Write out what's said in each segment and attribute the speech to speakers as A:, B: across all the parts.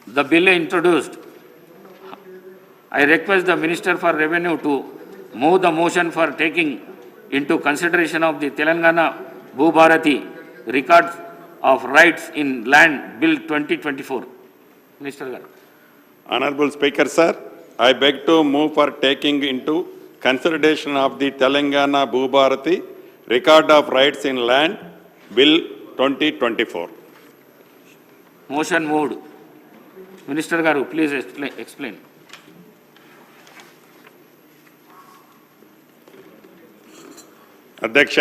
A: the bill introduced, I request the Minister for Revenue to move the motion for taking into consideration of the Telangana Bhubharati Records of Rights in Land Bill 2024. Minister Garu.
B: Honorable Speaker, sir, I beg to move for taking into consideration of the Telangana Bhubharati Record of Rights in Land Bill 2024.
A: Motion moved. Minister Garu, please explain.
B: అధ్యక్ష,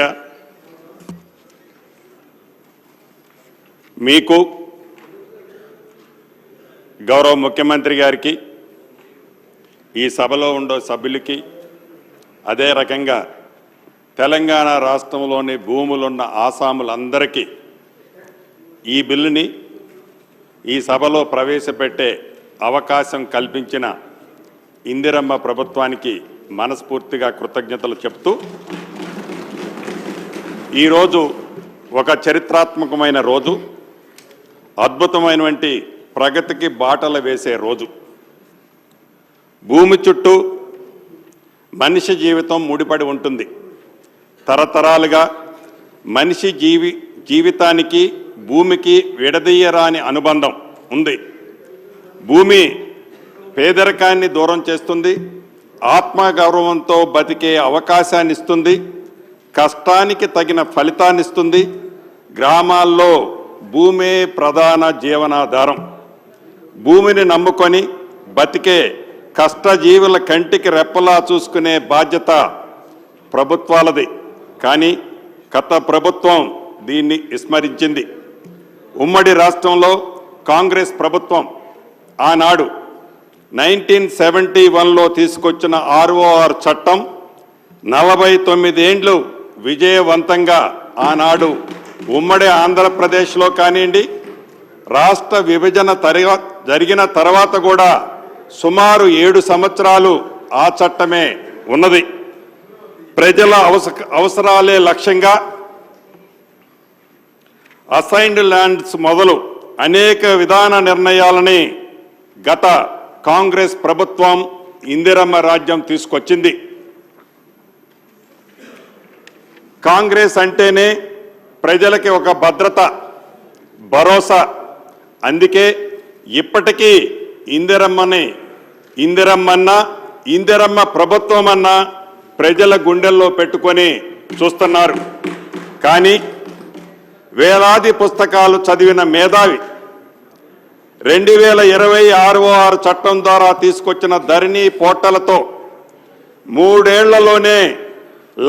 B: మీకు గౌరవ ముఖ్యమంత్రి గారికి ఈ సభలో ఉండే సభ్యులకి అదే రకంగా తెలంగాణ రాష్ట్రంలోని భూములున్న ఆసాములందరికీ ఈ బిల్లుని ఈ సభలో ప్రవేశపెట్టే అవకాశం కల్పించిన ఇందిరమ్మ ప్రభుత్వానికి మనస్ఫూర్తిగా కృతజ్ఞతలు చెప్తూ ఈరోజు ఒక చరిత్రాత్మకమైన రోజు, అద్భుతమైనటువంటి ప్రగతికి బాటలు వేసే రోజు. భూమి చుట్టూ మనిషి జీవితం ముడిపడి ఉంటుంది. తరతరాలుగా మనిషి జీవితానికి భూమికి విడదీయరాని అనుబంధం ఉంది. భూమి పేదరికాన్ని దూరం చేస్తుంది, ఆత్మగౌరవంతో బతికే అవకాశాన్ని ఇస్తుంది, కష్టానికి తగిన ఫలితాన్ని ఇస్తుంది. గ్రామాల్లో భూమే ప్రధాన జీవనాధారం. భూమిని నమ్ముకొని బతికే కష్టజీవుల కంటికి రెప్పలా చూసుకునే బాధ్యత ప్రభుత్వాలది. కానీ గత ప్రభుత్వం దీన్ని విస్మరించింది. ఉమ్మడి రాష్ట్రంలో కాంగ్రెస్ ప్రభుత్వం ఆనాడు 1971లో తీసుకొచ్చిన ROR చట్టం 49 ఏండ్లు విజయవంతంగా ఆనాడు ఉమ్మడి ఆంధ్రప్రదేశ్లో కానివ్వండి, రాష్ట్ర విభజన జరిగిన తర్వాత కూడా సుమారు 7 సంవత్సరాలు ఆ చట్టమే ఉన్నది. ప్రజల అవసరాలే లక్ష్యంగా అసైన్డ్ ల్యాండ్స్ మొదలు అనేక విధాన నిర్ణయాలని గత కాంగ్రెస్ ప్రభుత్వం ఇందిరమ్మ రాజ్యం తీసుకొచ్చింది. కాంగ్రెస్ అంటేనే ప్రజలకి ఒక భద్రత, భరోసా. అందుకే ఇప్పటికీ ఇందిరమ్మ ప్రభుత్వం అన్న ప్రజల గుండెల్లో పెట్టుకొని చూస్తున్నారు. కానీ వేలాది పుస్తకాలు చదివిన మేధావి 2020 ROR చట్టం ద్వారా తీసుకొచ్చిన ధరణి పోర్టలతో 3 ఏళ్లలోనే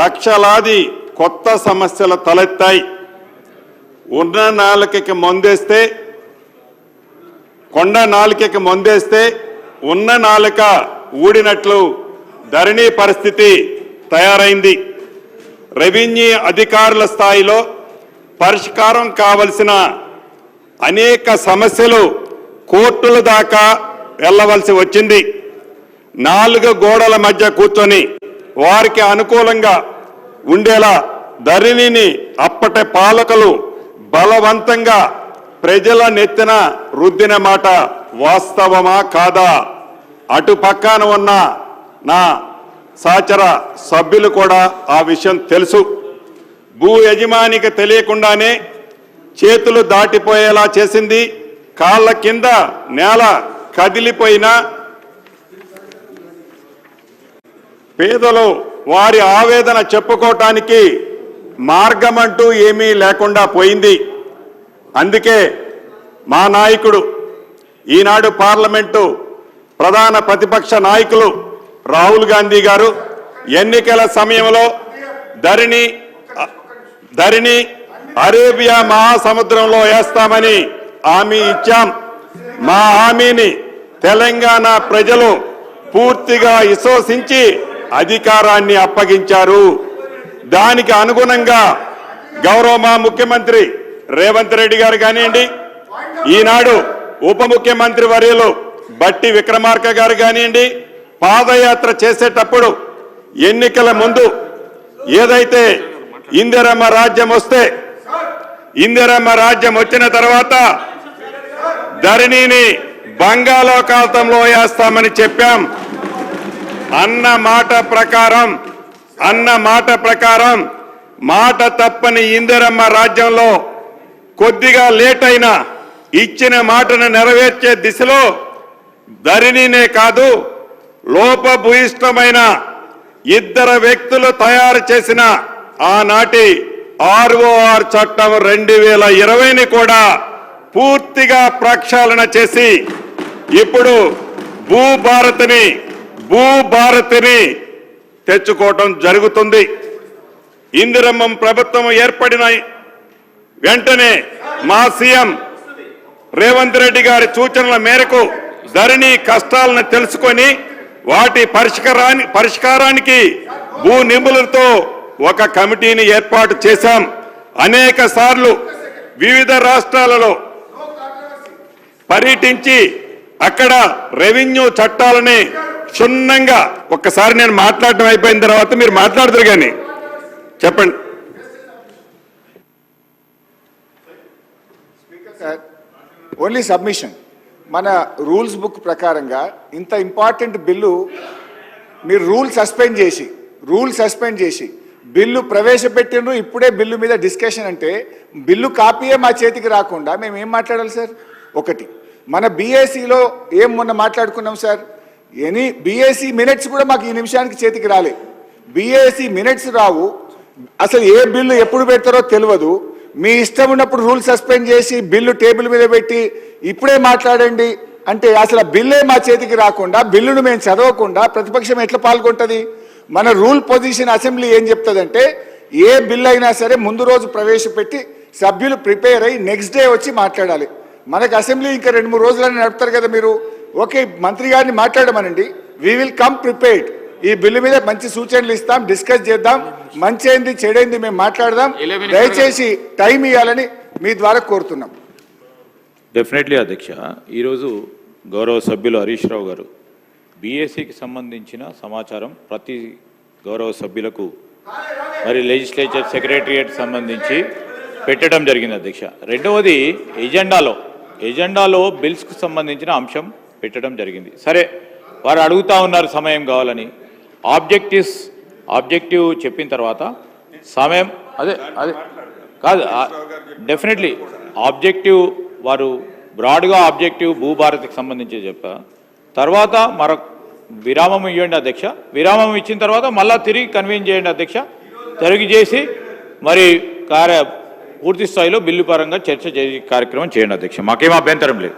B: లక్షలాది కొత్త సమస్యలు తలెత్తాయి. ఉన్న నాలుకకి మందేస్తే, కొండ నాలుకకి మందేస్తే ఉన్న నాలుక ఊడినట్లు ధరణి పరిస్థితి తయారైంది. రెవెన్యూ అధికారుల స్థాయిలో పరిష్కారం కావలసిన అనేక సమస్యలు కోర్టుల దాకా వెళ్ళవలసి వచ్చింది. 4 గోడల మధ్య కూర్చొని వారికి అనుకూలంగా ఉండేలా ధరణిని అప్పటి పాలకులు బలవంతంగా ప్రజల నెత్తిన రుద్దిన మాట వాస్తవమా కాదా? అటు పక్కన ఉన్న నా సహచర సభ్యులు కూడా ఆ విషయం తెలుసు. భూ యజమానికి తెలియకుండానే చేతులు దాటిపోయేలా చేసింది. కాళ్ళ కింద నేల కదిలిపోయినా పేదలు వారి ఆవేదన చెప్పుకోవటానికి మార్గమంటూ ఏమీ లేకుండా పోయింది. అందుకే మా నాయకుడు, ఈనాడు పార్లమెంటు ప్రధాన ప్రతిపక్ష నాయకులు రాహుల్ గాంధీ గారు ఎన్నికల సమయంలో ధరణి అరేబియా మహాసముద్రంలో వేస్తామని హామీ ఇచ్చాం. మా హామీని తెలంగాణ ప్రజలు పూర్తిగా విశ్వసించి అధికారాన్ని అప్పగించారు. దానికి అనుగుణంగా గౌరవ మా ముఖ్యమంత్రి రేవంత్ రెడ్డి గారు కానివ్వండి, ఈనాడు ఉప ముఖ్యమంత్రి వర్యులు బట్టి విక్రమార్క గారు కానివ్వండి, పాదయాత్ర చేసేటప్పుడు ఎన్నికల ముందు ఏదైతే ఇందిరమ్మ రాజ్యం వస్తే, ఇందిరమ్మ రాజ్యం వచ్చిన తర్వాత ధరణిని బంగాళాఖాతంలో వేస్తామని చెప్పాం. అన్న మాట ప్రకారం మాట తప్పని ఇందిరమ్మ రాజ్యంలో కొద్దిగా లేట్ అయినా ఇచ్చిన మాటను నెరవేర్చే దిశలో ధరణినే కాదు లోపభూయిష్టమైన ఇద్దరు వ్యక్తులు తయారు చేసిన ఆనాటి ROR చట్టం 2020ని కూడా పూర్తిగా ప్రక్షాళన చేసి ఇప్పుడు భూభారతిని తెచ్చుకోవటం జరుగుతుంది. ఇందిరమ్మ ప్రభుత్వం ఏర్పడిన వెంటనే మా సీఎం రేవంత్ రెడ్డి గారి సూచనల మేరకు ధరణి కష్టాలను తెలుసుకొని వాటి పరిష్కారానికి భూ నిపుణులతో ఒక కమిటీని ఏర్పాటు చేశాం. అనేక సార్లు వివిధ రాష్ట్రాలలో పర్యటించి అక్కడ రెవెన్యూ చట్టాలని క్షుణ్ణంగా ఒక్కసారి నేను మాట్లాడటం అయిపోయిన తర్వాత మీరు మాట్లాడతారు కానీ చెప్పండి.
C: Only submission. మన రూల్స్ బుక్ ప్రకారంగా ఇంత ఇంపార్టెంట్ బిల్లు మీరు రూల్ సస్పెండ్ చేసి బిల్లు ప్రవేశపెట్టిండ్రు. ఇప్పుడే బిల్లు మీద డిస్కషన్ అంటే బిల్లు కాపీయే మా చేతికి రాకుండా మేము ఏం మాట్లాడాలి సార్? ఒకటి, మన బీఏసీలో ఏం మొన్న మాట్లాడుకున్నాం సార్, బీఏసీ మినిట్స్ కూడా మాకు ఈ నిమిషానికి చేతికి రాలే. బీఏసీ మినిట్స్ రావు, అసలు ఏ బిల్లు ఎప్పుడు పెడతారో తెలియదు. మీ ఇష్టం ఉన్నప్పుడు రూల్ సస్పెండ్ చేసి బిల్లు టేబుల్ మీద పెట్టి ఇప్పుడే మాట్లాడండి అంటే అసలు ఆ బిల్లే మా చేతికి రాకుండా బిల్లును మేము చదవకుండా ప్రతిపక్షం ఎట్లా పాల్గొంటుంది? మన రూల్ పొజిషన్ అసెంబ్లీ ఏం చెప్తుందంటే ఏ బిల్ అయినా సరే ముందు రోజు ప్రవేశపెట్టి సభ్యులు ప్రిపేర్ అయ్యి నెక్స్ట్ డే వచ్చి మాట్లాడాలి. మనకు అసెంబ్లీ ఇంకా 2-3 రోజులని నడుపుతారు కదా మీరు. ఓకే, మంత్రి గారిని మాట్లాడమనండి, వీ విల్ కమ్ ప్రిపేర్డ్. ఈ బిల్లు మీద మంచి సూచనలు ఇస్తాం, డిస్కస్ చేద్దాం, మంచి అయింది చెడైంది మేము మాట్లాడదాం. దయచేసి టైం ఇవ్వాలని మీ ద్వారా కోరుతున్నాం.
D: డెఫినెట్లీ అధ్యక్ష, ఈరోజు గౌరవ సభ్యులు హరీష్ రావు గారు బీఏసీకి సంబంధించిన సమాచారం ప్రతి గౌరవ సభ్యులకు మరి లెజిస్లేచర్ సెక్రటరియట్ సంబంధించి పెట్టడం జరిగింది అధ్యక్ష. రెండవది ఎజెండాలో బిల్స్కు సంబంధించిన అంశం పెట్టడం జరిగింది. సరే, వారు అడుగుతా ఉన్నారు సమయం కావాలని. ఆబ్జెక్టివ్ చెప్పిన తర్వాత సమయం అదే కాదు, డెఫినెట్లీ ఆబ్జెక్టివ్ వారు బ్రాడ్గా ఆబ్జెక్టివ్ భూభారతికి సంబంధించి చెప్పా తర్వాత మరొక విరామం ఇవ్వండి అధ్యక్ష. విరామం ఇచ్చిన తర్వాత మళ్ళీ తిరిగి కన్వీన్ చేయండి అధ్యక్ష. తిరిగి చేసి మరి పూర్తి స్థాయిలో బిల్లు పరంగా చర్చ చేసే కార్యక్రమం చేయండి అధ్యక్ష. మాకేం అభ్యంతరం లేదు.